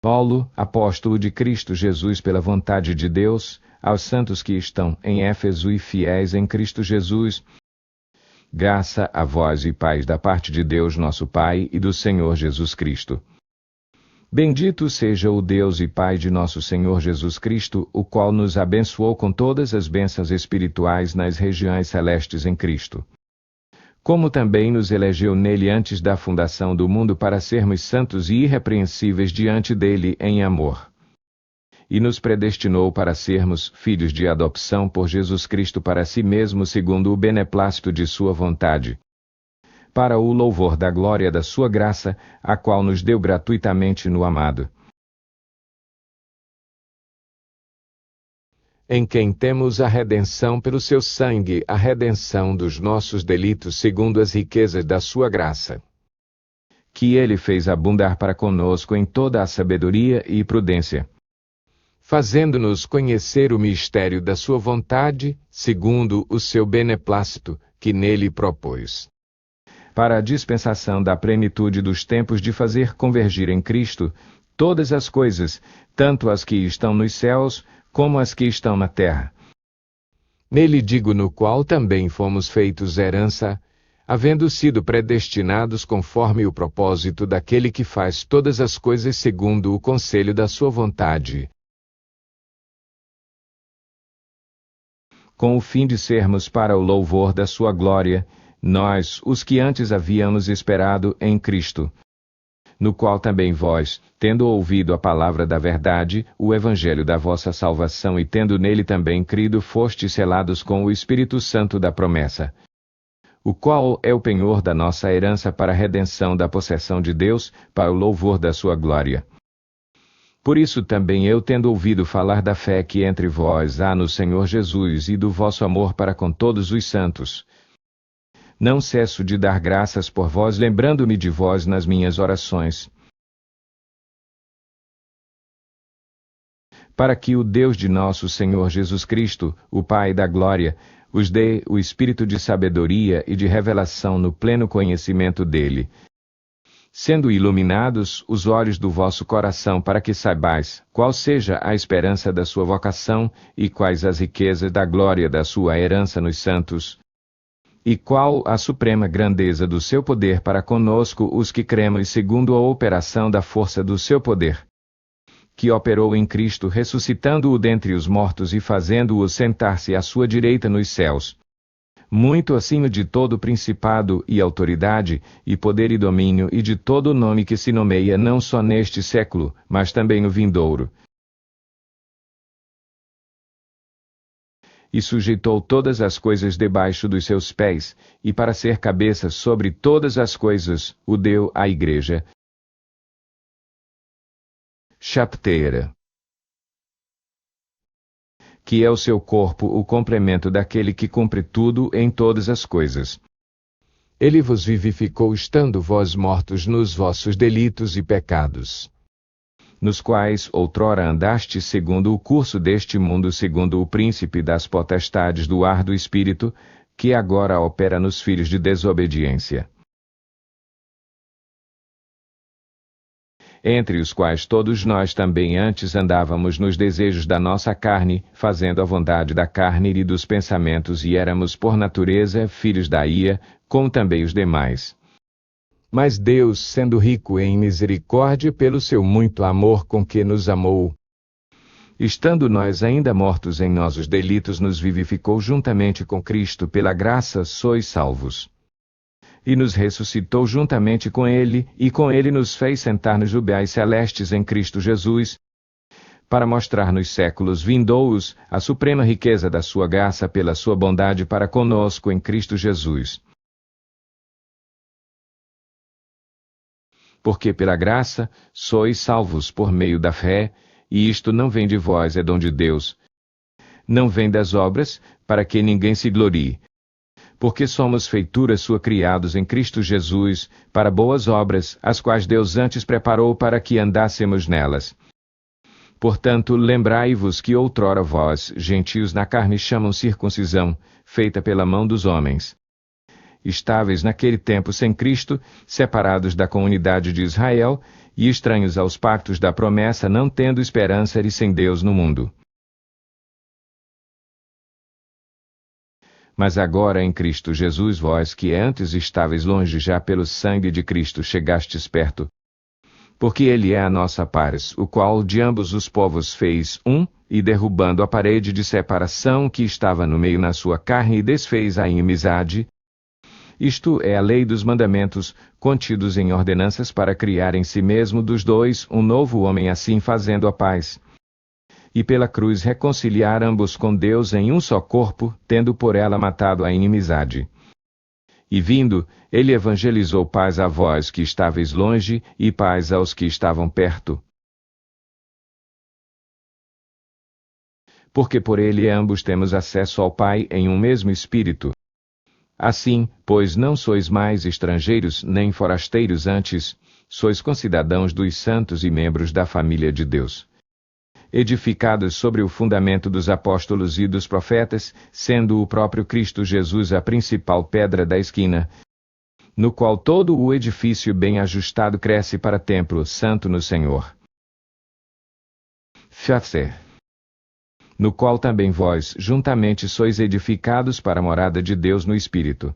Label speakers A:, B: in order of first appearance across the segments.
A: Paulo, apóstolo de Cristo Jesus pela vontade de Deus, aos santos que estão em Éfeso e fiéis em Cristo Jesus, graça a vós e paz da parte de Deus nosso Pai e do Senhor Jesus Cristo. Bendito seja o Deus e Pai de nosso Senhor Jesus Cristo, o qual nos abençoou com todas as bênçãos espirituais nas regiões celestes em Cristo. Como também nos elegeu nele antes da fundação do mundo para sermos santos e irrepreensíveis diante dele em amor. E nos predestinou para sermos filhos de adopção por Jesus Cristo para si mesmo segundo o beneplácito de sua vontade, para o louvor da glória da sua graça, a qual nos deu gratuitamente no amado. Em quem temos a redenção pelo seu sangue, a redenção dos nossos delitos segundo as riquezas da sua graça, que ele fez abundar para conosco em toda a sabedoria e prudência, fazendo-nos conhecer o mistério da sua vontade, segundo o seu beneplácito, que nele propôs, para a dispensação da plenitude dos tempos de fazer convergir em Cristo todas as coisas, tanto as que estão nos céus, como as que estão na terra. Nele digo no qual também fomos feitos herança, havendo sido predestinados conforme o propósito daquele que faz todas as coisas segundo o conselho da sua vontade, com o fim de sermos para o louvor da sua glória, nós, os que antes havíamos esperado em Cristo, no qual também vós, tendo ouvido a palavra da verdade, o evangelho da vossa salvação e tendo nele também crido, fostes selados com o Espírito Santo da promessa, o qual é o penhor da nossa herança para a redenção da possessão de Deus, para o louvor da sua glória. Por isso também eu, tendo ouvido falar da fé que entre vós há no Senhor Jesus e do vosso amor para com todos os santos, não cesso de dar graças por vós, lembrando-me de vós nas minhas orações, para que o Deus de nosso Senhor Jesus Cristo, o Pai da glória, os dê o espírito de sabedoria e de revelação no pleno conhecimento dele, sendo iluminados os olhos do vosso coração, para que saibais qual seja a esperança da sua vocação e quais as riquezas da glória da sua herança nos santos, e qual a suprema grandeza do seu poder para conosco os que cremos segundo a operação da força do seu poder, que operou em Cristo ressuscitando-o dentre os mortos e fazendo-o sentar-se à sua direita nos céus, muito acima de todo principado e autoridade, e poder e domínio e de todo nome que se nomeia não só neste século, mas também no vindouro. E sujeitou todas as coisas debaixo dos seus pés, e para ser cabeça sobre todas as coisas, o deu à Igreja, chapteira, que é o seu corpo, o complemento daquele que cumpre tudo em todas as coisas. Ele vos vivificou estando vós mortos nos vossos delitos e pecados, nos quais outrora andastes segundo o curso deste mundo, segundo o príncipe das potestades do ar do espírito, que agora opera nos filhos de desobediência, entre os quais todos nós também antes andávamos nos desejos da nossa carne, fazendo a vontade da carne e dos pensamentos, e éramos por natureza filhos da ira, como também os demais. Mas Deus, sendo rico em misericórdia pelo seu muito amor com que nos amou, estando nós ainda mortos em nossos delitos, nos vivificou juntamente com Cristo, pela graça sois salvos. E nos ressuscitou juntamente com ele, e com ele nos fez sentar nos lugares celestes em Cristo Jesus, para mostrar nos séculos vindouros a suprema riqueza da sua graça pela sua bondade para conosco em Cristo Jesus. Porque pela graça sois salvos por meio da fé, e isto não vem de vós, é dom de Deus. Não vem das obras, para que ninguém se glorie. Porque somos feitura sua, criados em Cristo Jesus, para boas obras, as quais Deus antes preparou para que andássemos nelas. Portanto, lembrai-vos que outrora vós, gentios na carne, chamam circuncisão, feita pela mão dos homens, estáveis naquele tempo sem Cristo, separados da comunidade de Israel, e estranhos aos pactos da promessa, não tendo esperança e sem Deus no mundo. Mas agora em Cristo Jesus, vós que antes estáveis longe, já pelo sangue de Cristo chegastes perto. Porque ele é a nossa paz, o qual de ambos os povos fez um, e derrubando a parede de separação que estava no meio na sua carne, e desfez a inimizade. Isto é a lei dos mandamentos, contidos em ordenanças, para criar em si mesmo dos dois um novo homem, assim fazendo a paz. E pela cruz reconciliar ambos com Deus em um só corpo, tendo por ela matado a inimizade. E vindo, ele evangelizou paz a vós que estáveis longe, e paz aos que estavam perto. Porque por ele ambos temos acesso ao Pai em um mesmo Espírito. Assim, pois não sois mais estrangeiros nem forasteiros, antes, sois concidadãos dos santos e membros da família de Deus, edificados sobre o fundamento dos apóstolos e dos profetas, sendo o próprio Cristo Jesus a principal pedra da esquina, no qual todo o edifício bem ajustado cresce para templo santo no Senhor. Fafser. No qual também vós, juntamente, sois edificados para a morada de Deus no Espírito.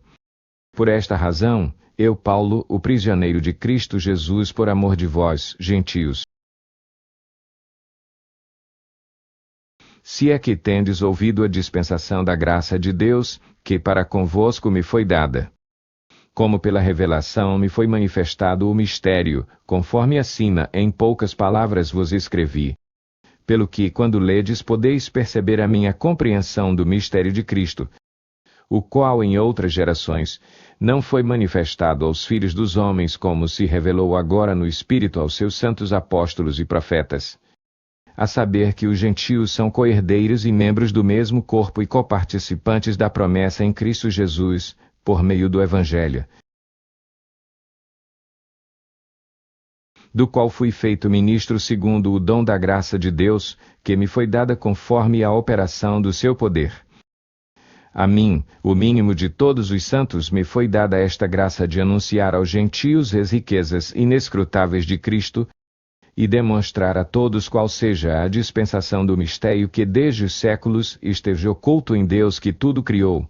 A: Por esta razão, eu, Paulo, o prisioneiro de Cristo Jesus, por amor de vós, gentios, se é que tendes ouvido a dispensação da graça de Deus, que para convosco me foi dada. Como pela revelação me foi manifestado o mistério, conforme acima em poucas palavras vos escrevi. Pelo que, quando ledes, podeis perceber a minha compreensão do mistério de Cristo, o qual em outras gerações não foi manifestado aos filhos dos homens, como se revelou agora no Espírito aos seus santos apóstolos e profetas. A saber que os gentios são co-herdeiros e membros do mesmo corpo e coparticipantes da promessa em Cristo Jesus, por meio do Evangelho, do qual fui feito ministro segundo o dom da graça de Deus, que me foi dada conforme a operação do seu poder. A mim, o mínimo de todos os santos, me foi dada esta graça de anunciar aos gentios as riquezas inescrutáveis de Cristo, e demonstrar a todos qual seja a dispensação do mistério que desde os séculos esteve oculto em Deus que tudo criou,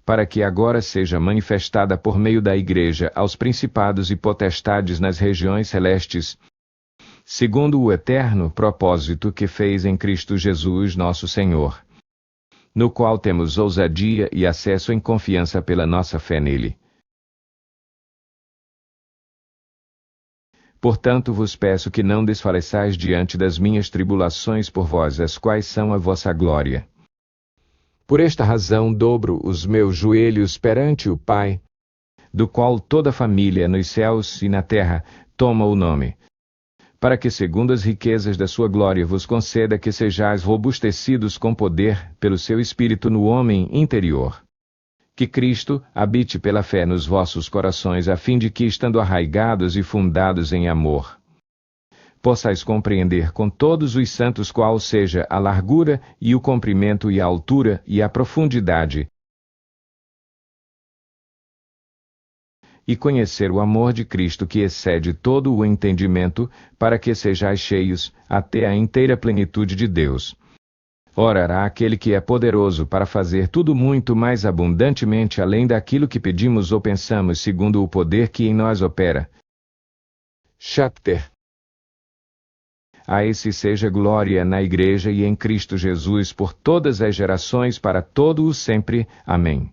A: para que agora seja manifestada por meio da Igreja aos principados e potestades nas regiões celestes, segundo o eterno propósito que fez em Cristo Jesus nosso Senhor, no qual temos ousadia e acesso em confiança pela nossa fé nele. Portanto vos peço que não desfaleçais diante das minhas tribulações por vós, as quais são a vossa glória. Por esta razão dobro os meus joelhos perante o Pai, do qual toda a família nos céus e na terra toma o nome, para que segundo as riquezas da sua glória vos conceda que sejais robustecidos com poder pelo seu Espírito no homem interior. Que Cristo habite pela fé nos vossos corações, a fim de que, estando arraigados e fundados em amor, possais compreender com todos os santos qual seja a largura e o comprimento e a altura e a profundidade, e conhecer o amor de Cristo que excede todo o entendimento, para que sejais cheios até a inteira plenitude de Deus. Orará aquele que é poderoso para fazer tudo muito mais abundantemente além daquilo que pedimos ou pensamos, segundo o poder que em nós opera. Chapter. A esse seja glória na Igreja e em Cristo Jesus por todas as gerações, para todo o sempre. Amém.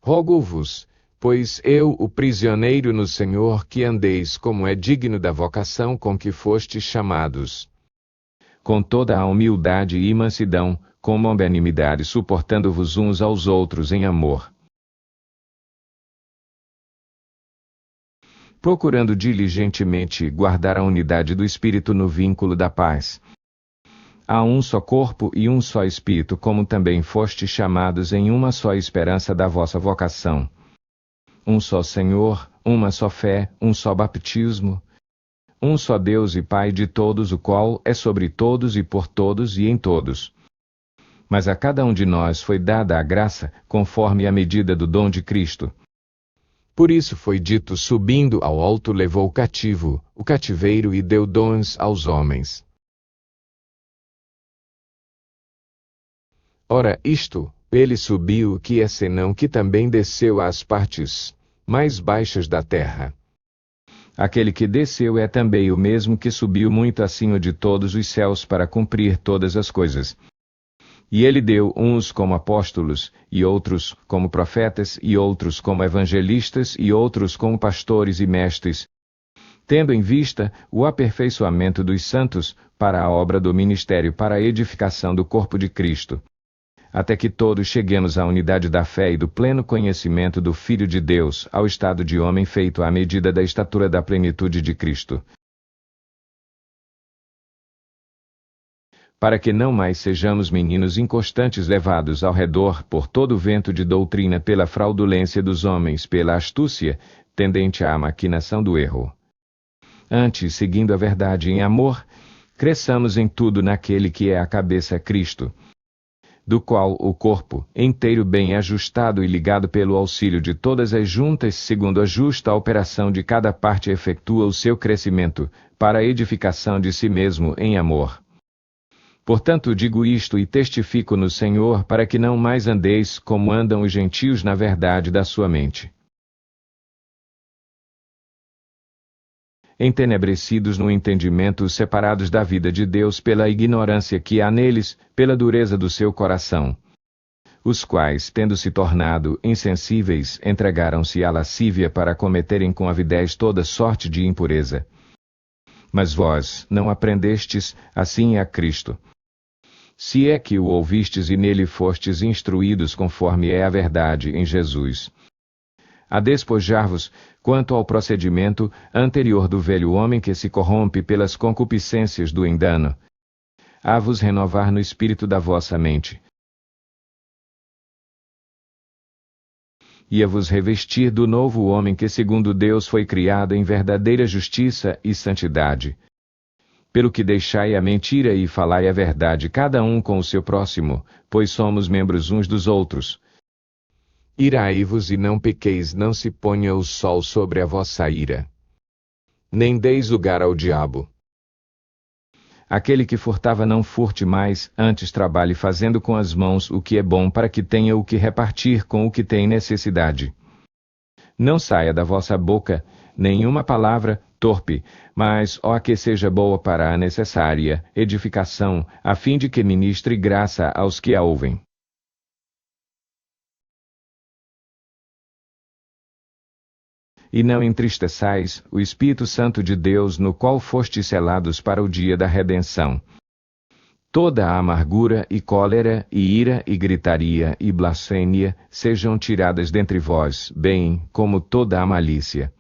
A: Rogo-vos, pois eu, o prisioneiro no Senhor, que andeis como é digno da vocação com que fostes chamados, com toda a humildade e mansidão, com longanimidade, suportando-vos uns aos outros em amor, procurando diligentemente guardar a unidade do Espírito no vínculo da paz. Há um só corpo e um só Espírito, como também fostes chamados em uma só esperança da vossa vocação. Um só Senhor, uma só fé, um só batismo, um só Deus e Pai de todos, o qual é sobre todos e por todos e em todos. Mas a cada um de nós foi dada a graça, conforme a medida do dom de Cristo. Por isso foi dito: subindo ao alto levou cativo o cativeiro e deu dons aos homens. Ora, isto, ele subiu, que é senão que também desceu às partes mais baixas da terra. Aquele que desceu é também o mesmo que subiu muito acima de todos os céus para cumprir todas as coisas. E ele deu uns como apóstolos, e outros como profetas, e outros como evangelistas, e outros como pastores e mestres, tendo em vista o aperfeiçoamento dos santos, para a obra do ministério, para a edificação do corpo de Cristo, até que todos cheguemos à unidade da fé e do pleno conhecimento do Filho de Deus, ao estado de homem feito à medida da estatura da plenitude de Cristo. Para que não mais sejamos meninos inconstantes levados ao redor por todo o vento de doutrina, pela fraudulência dos homens, pela astúcia tendente à maquinação do erro. Antes, seguindo a verdade em amor, cresçamos em tudo naquele que é a cabeça, Cristo, do qual o corpo, inteiro bem ajustado e ligado pelo auxílio de todas as juntas, segundo a justa operação de cada parte, efetua o seu crescimento, para a edificação de si mesmo em amor. Portanto digo isto e testifico no Senhor, para que não mais andeis como andam os gentios na verdade da sua mente, entenebrecidos no entendimento, separados da vida de Deus pela ignorância que há neles, pela dureza do seu coração, os quais, tendo se tornado insensíveis, entregaram-se à lascívia para cometerem com avidez toda sorte de impureza. Mas vós não aprendestes assim a Cristo. Se é que o ouvistes e nele fostes instruídos conforme é a verdade em Jesus, a despojar-vos, quanto ao procedimento anterior do velho homem que se corrompe pelas concupiscências do engano, a vos renovar no espírito da vossa mente, e a vos revestir do novo homem que segundo Deus foi criado em verdadeira justiça e santidade. Pelo que deixai a mentira e falai a verdade, cada um com o seu próximo, pois somos membros uns dos outros. Irai-vos e não pequeis, não se ponha o sol sobre a vossa ira, nem deis lugar ao diabo. Aquele que furtava não furte mais, antes trabalhe fazendo com as mãos o que é bom, para que tenha o que repartir com o que tem necessidade. Não saia da vossa boca nenhuma palavra torpe, mas ó que seja boa para a necessária edificação, a fim de que ministre graça aos que a ouvem. E não entristeçais o Espírito Santo de Deus, no qual fostes selados para o dia da redenção. Toda a amargura e cólera e ira e gritaria e blasfêmia sejam tiradas dentre vós, bem como toda a malícia.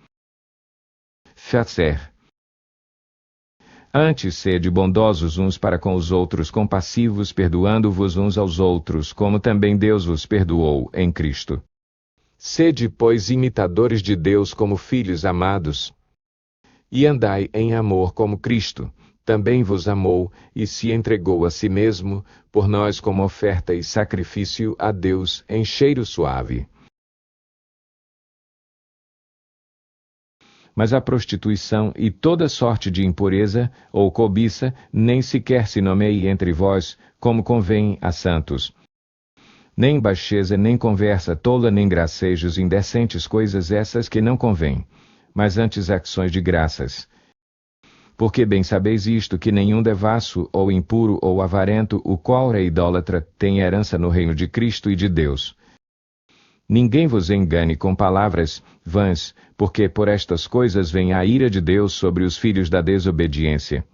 A: Fazer. Antes sede bondosos uns para com os outros, compassivos, perdoando-vos uns aos outros, como também Deus vos perdoou em Cristo. Sede, pois, imitadores de Deus como filhos amados, e andai em amor como Cristo também vos amou, e se entregou a si mesmo, por nós como oferta e sacrifício a Deus em cheiro suave. Mas a prostituição e toda sorte de impureza ou cobiça nem sequer se nomeie entre vós, como convém a santos. Nem baixeza, nem conversa tola, nem gracejos indecentes, coisas essas que não convêm, mas antes ações de graças. Porque bem sabeis isto, que nenhum devasso, ou impuro, ou avarento, o qual é idólatra, tem herança no reino de Cristo e de Deus. Ninguém vos engane com palavras vãs, porque por estas coisas vem a ira de Deus sobre os filhos da desobediência.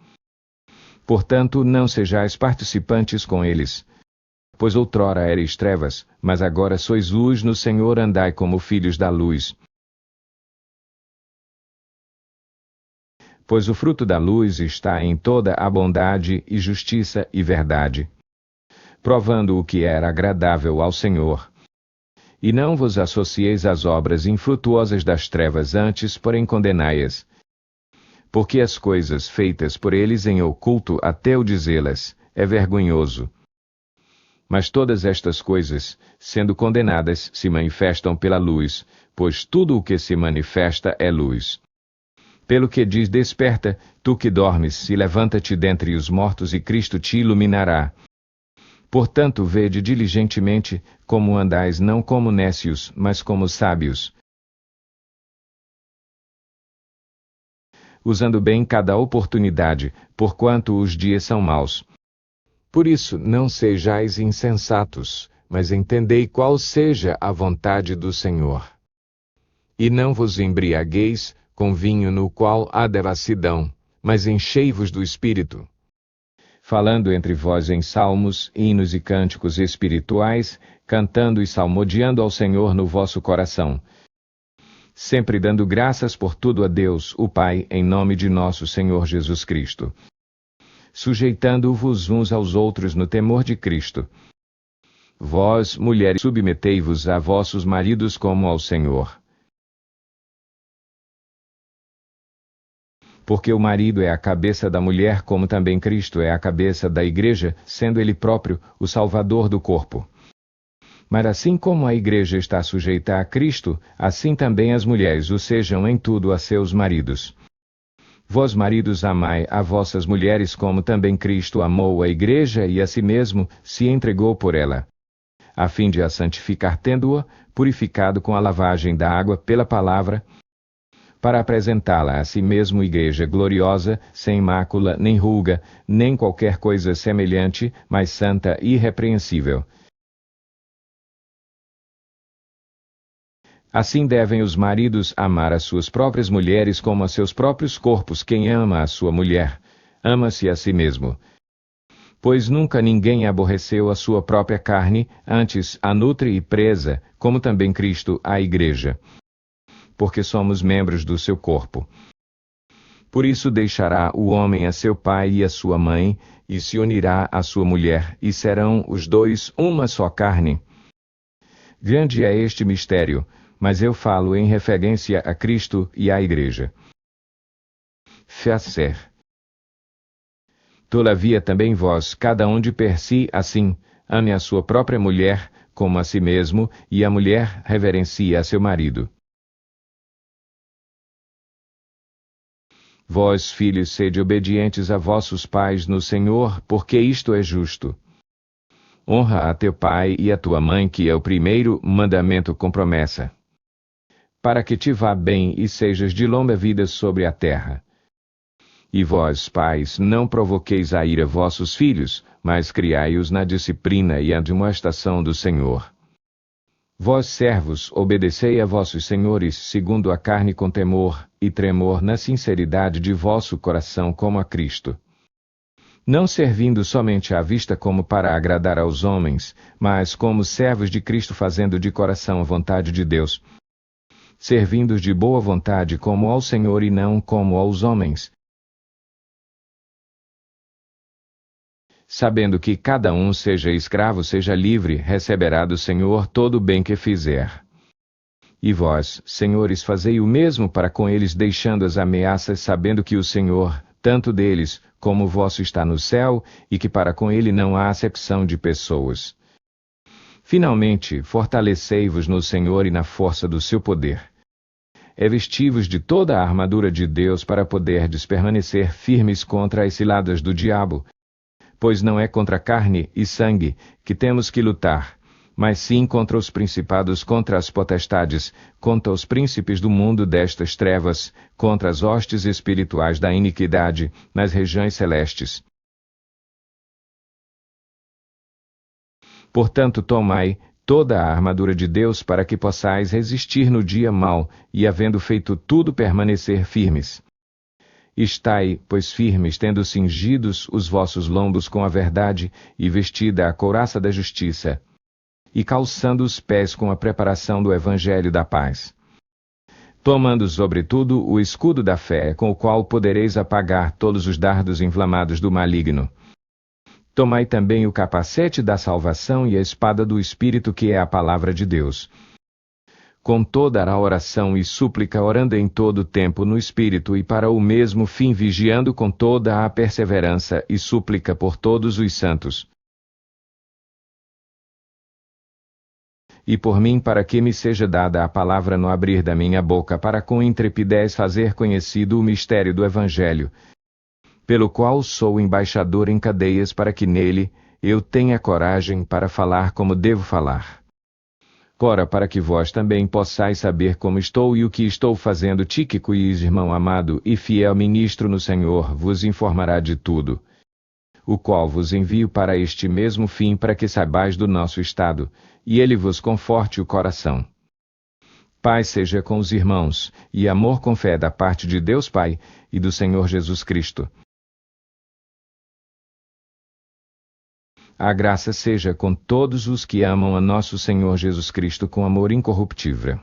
A: Portanto, não sejais participantes com eles. Pois outrora erais trevas, mas agora sois luz no Senhor, andai como filhos da luz. Pois o fruto da luz está em toda a bondade e justiça e verdade, provando o que era agradável ao Senhor. E não vos associeis às obras infrutuosas das trevas, antes, porém, condenai-as. Porque as coisas feitas por eles em oculto, até o dizê-las, é vergonhoso. Mas todas estas coisas, sendo condenadas, se manifestam pela luz, pois tudo o que se manifesta é luz. Pelo que diz: desperta, tu que dormes, e levanta-te dentre os mortos, e Cristo te iluminará. Portanto, vede diligentemente como andais, não como nécios, mas como sábios, usando bem cada oportunidade, porquanto os dias são maus. Por isso, não sejais insensatos, mas entendei qual seja a vontade do Senhor. E não vos embriagueis com vinho no qual há devassidão, mas enchei-vos do Espírito, falando entre vós em salmos, hinos e cânticos espirituais, cantando e salmodiando ao Senhor no vosso coração, sempre dando graças por tudo a Deus, o Pai, em nome de nosso Senhor Jesus Cristo, sujeitando-vos uns aos outros no temor de Cristo. Vós, mulheres, submetei-vos a vossos maridos como ao Senhor. Porque o marido é a cabeça da mulher, como também Cristo é a cabeça da igreja, sendo ele próprio o Salvador do corpo. Mas assim como a igreja está sujeita a Cristo, assim também as mulheres o sejam em tudo a seus maridos. Vós, maridos, amai a vossas mulheres como também Cristo amou a igreja e a si mesmo se entregou por ela, a fim de a santificar, tendo-a purificado com a lavagem da água pela palavra, para apresentá-la a si mesmo igreja gloriosa, sem mácula, nem ruga, nem qualquer coisa semelhante, mas santa e irrepreensível. Assim devem os maridos amar as suas próprias mulheres como a seus próprios corpos. Quem ama a sua mulher, ama-se a si mesmo. Pois nunca ninguém aborreceu a sua própria carne, antes a nutre e presa, como também Cristo a igreja, porque somos membros do seu corpo. Por isso deixará o homem a seu pai e a sua mãe, e se unirá à sua mulher, e serão os dois uma só carne. Grande é este mistério, mas eu falo em referência a Cristo e à igreja. Fazer. Todavia também vós, cada um de per si, assim, ame a sua própria mulher, como a si mesmo, e a mulher reverencie a seu marido. Vós, filhos, sede obedientes a vossos pais no Senhor, porque isto é justo. Honra a teu pai e a tua mãe, que é o primeiro mandamento com promessa, para que te vá bem e sejas de longa vida sobre a terra. E vós, pais, não provoqueis a ira vossos filhos, mas criai-os na disciplina e admoestação do Senhor. Vós, servos, obedecei a vossos senhores segundo a carne com temor e tremor, na sinceridade de vosso coração, como a Cristo, não servindo somente à vista como para agradar aos homens, mas como servos de Cristo, fazendo de coração a vontade de Deus, servindo de boa vontade como ao Senhor e não como aos homens, sabendo que cada um, seja escravo, seja livre, receberá do Senhor todo o bem que fizer. E vós, senhores, fazei o mesmo para com eles, deixando as ameaças, sabendo que o Senhor, tanto deles como o vosso, está no céu, e que para com ele não há acepção de pessoas. Finalmente, fortalecei-vos no Senhor e na força do seu poder. Revesti-vos de toda a armadura de Deus para poderdes permanecer firmes contra as ciladas do diabo, pois não é contra carne e sangue que temos que lutar, mas sim contra os principados, contra as potestades, contra os príncipes do mundo destas trevas, contra as hostes espirituais da iniquidade nas regiões celestes. Portanto, tomai toda a armadura de Deus para que possais resistir no dia mau, e havendo feito tudo, permanecer firmes. Estai, pois, firmes, tendo cingidos os vossos lombos com a verdade, e vestida a couraça da justiça, e calçando os pés com a preparação do evangelho da paz. Tomando sobretudo o escudo da fé, com o qual podereis apagar todos os dardos inflamados do maligno. Tomai também o capacete da salvação e a espada do Espírito, que é a palavra de Deus. Com toda a oração e súplica, orando em todo o tempo no Espírito, e para o mesmo fim vigiando com toda a perseverança e súplica por todos os santos. e por mim para que me seja dada a palavra no abrir da minha boca para com intrepidez fazer conhecido o mistério do Evangelho, pelo qual sou embaixador em cadeias para que nele eu tenha coragem para falar como devo falar. Ora, para que vós também possais saber como estou e o que estou fazendo, Tíquico, irmão amado e fiel ministro no Senhor, vos informará de tudo, o qual vos envio para este mesmo fim, para que saibais do nosso estado, e ele vos conforte o coração. Paz seja com os irmãos, e amor com fé da parte de Deus Pai e do Senhor Jesus Cristo. A graça seja com todos os que amam a nosso Senhor Jesus Cristo com amor incorruptível.